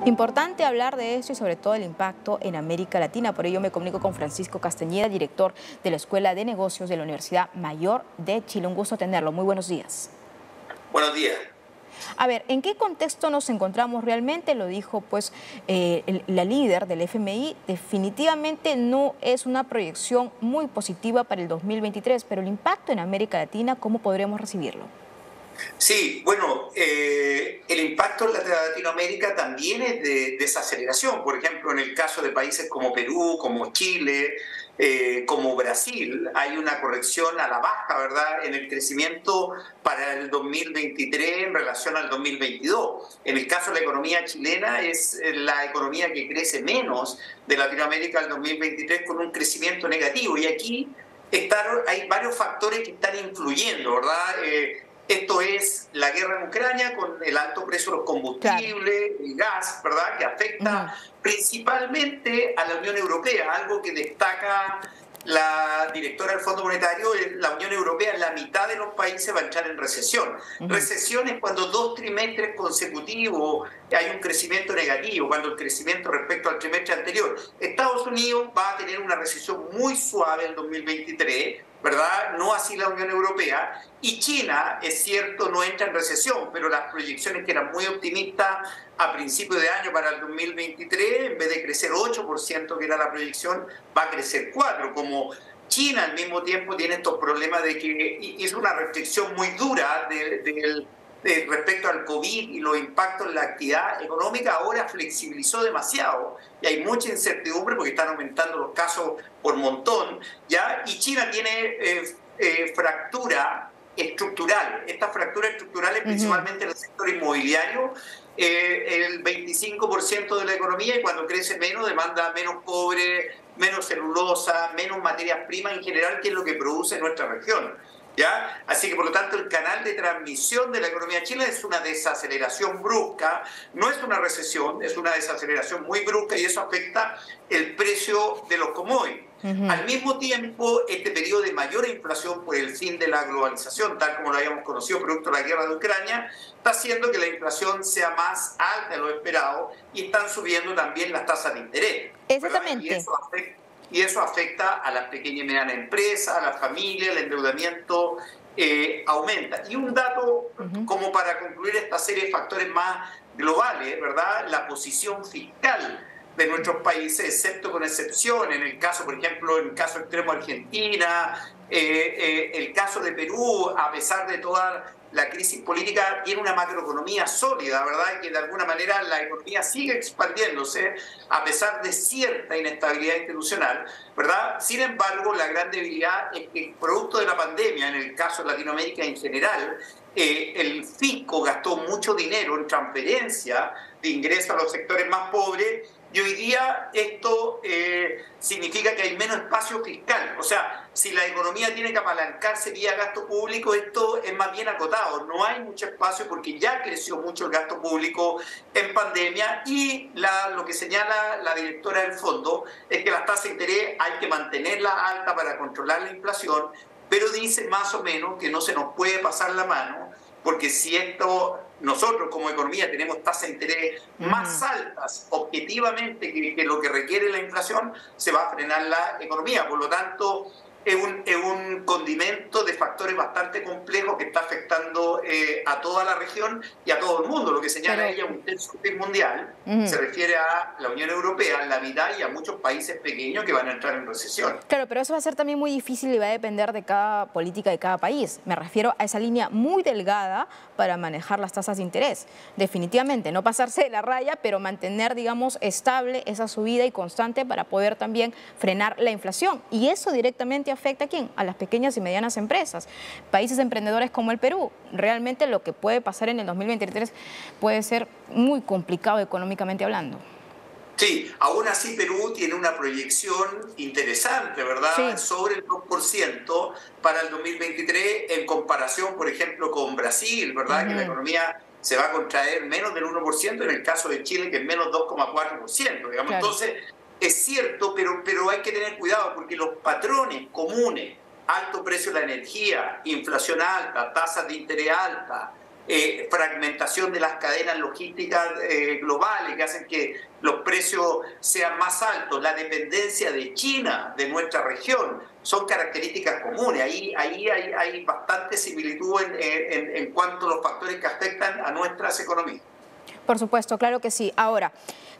Importante hablar de esto y sobre todo el impacto en América Latina. Por ello me comunico con Francisco Castañeda, director de la Escuela de Negocios de la Universidad Mayor de Chile. Un gusto tenerlo. Muy buenos días. Buenos días. A ver, ¿en qué contexto nos encontramos realmente? Lo dijo pues la líder del FMI. Definitivamente no es una proyección muy positiva para el 2023, pero el impacto en América Latina, ¿cómo podremos recibirlo? Sí, bueno, el impacto en Latinoamérica también es de desaceleración. Por ejemplo, en el caso de países como Perú, como Chile, como Brasil, hay una corrección a la baja, ¿verdad?, en el crecimiento para el 2023 en relación al 2022. En el caso de la economía chilena, es la economía que crece menos de Latinoamérica el 2023 con un crecimiento negativo. Y aquí hay varios factores que están influyendo, ¿verdad? Esto es la guerra en Ucrania con el alto precio de los combustibles, el gas, ¿verdad?, que afecta principalmente a la Unión Europea, algo que destaca la directora del Fondo Monetario. La Unión Europea, la mitad de los países va a entrar en recesión. Recesión es cuando 2 trimestres consecutivos hay un crecimiento negativo, cuando el crecimiento respecto al trimestre anterior. Estados Unidos va a tener una recesión muy suave en 2023, ¿verdad? No así la Unión Europea. Y China, es cierto, no entra en recesión, pero las proyecciones que eran muy optimistas a principios de año para el 2023, en vez de crecer 8%, que era la proyección, va a crecer 4%. Como China al mismo tiempo tiene estos problemas de que hizo una restricción muy dura respecto al COVID y los impactos en la actividad económica, ahora flexibilizó demasiado y hay mucha incertidumbre porque están aumentando los casos por montón, ¿ya? Y China tiene fractura estructural. Estas fracturas estructurales, principalmente en el sector inmobiliario, el 25% de la economía, y cuando crece menos demanda menos cobre, menos celulosa, menos materias primas en general, que es lo que produce nuestra región, ¿ya? Así que por lo tanto el canal de transmisión de la economía chilena es una desaceleración brusca, no es una recesión, es una desaceleración muy brusca, y eso afecta el precio de los commodities. Al mismo tiempo, este periodo de mayor inflación por el fin de la globalización, tal como lo habíamos conocido producto de la guerra de Ucrania, está haciendo que la inflación sea más alta de lo esperado y están subiendo también las tasas de interés, ¿verdad? Exactamente. Y eso afecta a las pequeñas y medianas empresas, a las familias, el endeudamiento aumenta. Y un dato, como para concluir esta serie de factores más globales, ¿verdad? La posición fiscal de nuestros países, excepto con excepción, en el caso, por ejemplo, en el caso extremo Argentina, el caso de Perú, a pesar de toda la crisis política, tiene una macroeconomía sólida, ¿verdad? Que de alguna manera la economía sigue expandiéndose a pesar de cierta inestabilidad institucional, ¿verdad? Sin embargo, la gran debilidad es que producto de la pandemia, en el caso de Latinoamérica en general, el fisco gastó mucho dinero en transferencia de ingresos a los sectores más pobres. Y hoy día esto significa que hay menos espacio fiscal. O sea, si la economía tiene que apalancarse vía gasto público, esto es más bien acotado. No hay mucho espacio porque ya creció mucho el gasto público en pandemia, y lo que señala la directora del fondo es que las tasas de interés hay que mantenerlas altas para controlar la inflación, pero dice más o menos que no se nos puede pasar la mano, porque si nosotros como economía tenemos tasas de interés más altas objetivamente que lo que requiere la inflación, se va a frenar la economía. Por lo tanto, es un condimento de factores bastante complejos que está afectando a toda la región y a todo el mundo. Lo que señala ella, un tercio del PIB mundial, se refiere a la Unión Europea, la mitad, y a muchos países pequeños que van a entrar en recesión. Claro, pero eso va a ser también muy difícil y va a depender de cada política de cada país. Me refiero a esa línea muy delgada para manejar las tasas de interés. Definitivamente, no pasarse de la raya, pero mantener, digamos, estable esa subida y constante para poder también frenar la inflación. Y eso directamente afecta ¿a quién? A las pequeñas y medianas empresas. Países emprendedores como el Perú. Realmente lo que puede pasar en el 2023 puede ser muy complicado económicamente hablando. Sí, aún así Perú tiene una proyección interesante, ¿verdad? Sí. Sobre el 2% para el 2023 en comparación, por ejemplo, con Brasil, ¿verdad? Que la economía se va a contraer menos del 1%, en el caso de Chile, que es menos 2,4%, digamos. Claro. Entonces, es cierto, pero hay que tener cuidado porque los patrones comunes, alto precio de la energía, inflación alta, tasas de interés alta, fragmentación de las cadenas logísticas globales que hacen que los precios sean más altos, la dependencia de China, de nuestra región, son características comunes. Ahí hay bastante similitud en cuanto a los factores que afectan a nuestras economías. Por supuesto, claro que sí. Ahora,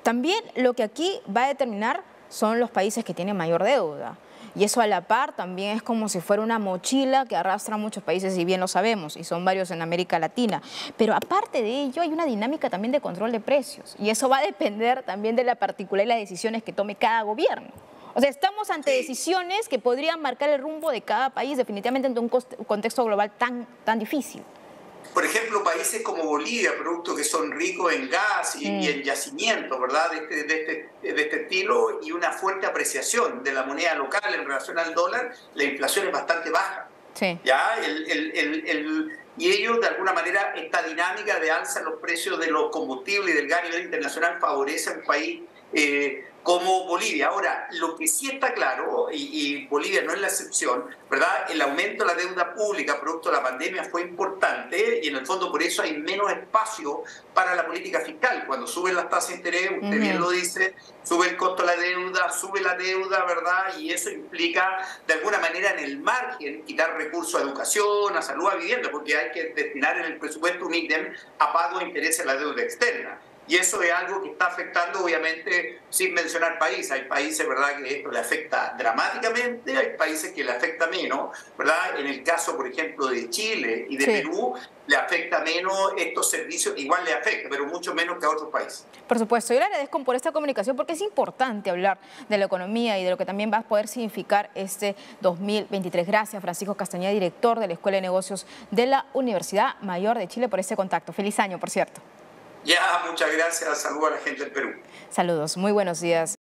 también lo que aquí va a determinar son los países que tienen mayor deuda. Y eso a la par también es como si fuera una mochila que arrastra a muchos países, y bien lo sabemos, y son varios en América Latina. Pero aparte de ello, hay una dinámica también de control de precios. Y eso va a depender también de la particularidad de las decisiones que tome cada gobierno. O sea, estamos ante decisiones que podrían marcar el rumbo de cada país, definitivamente en un contexto global tan difícil. Por ejemplo, países como Bolivia, productos que son ricos en gas y en yacimientos, ¿verdad? De este estilo, y una fuerte apreciación de la moneda local en relación al dólar, la inflación es bastante baja. Sí. ¿Ya? Y ellos, de alguna manera, esta dinámica de alza en los precios de los combustibles y del gas a nivel internacional favorece a un país como Bolivia. Ahora, lo que sí está claro, y Bolivia no es la excepción, ¿verdad? El aumento de la deuda pública producto de la pandemia fue importante y en el fondo por eso hay menos espacio para la política fiscal. Cuando suben las tasas de interés, usted bien lo dice, sube el costo de la deuda, sube la deuda, ¿verdad? Y eso implica, de alguna manera, en el margen, quitar recursos a educación, a salud, a vivienda, porque hay que destinar en el presupuesto un ítem a pago de intereses a la deuda externa. Y eso es algo que está afectando, obviamente, sin mencionar países. Hay países, ¿verdad?, que esto le afecta dramáticamente, hay países que le afecta menos, ¿verdad? En el caso, por ejemplo, de Chile y de Perú, le afecta menos estos servicios, igual le afecta, pero mucho menos que a otros países. Por supuesto, yo le agradezco por esta comunicación porque es importante hablar de la economía y de lo que también va a poder significar este 2023. Gracias, Francisco Castañeda, director de la Escuela de Negocios de la Universidad Mayor de Chile, por este contacto. Feliz año, por cierto. Ya, muchas gracias. Saludos a la gente del Perú. Saludos, muy buenos días.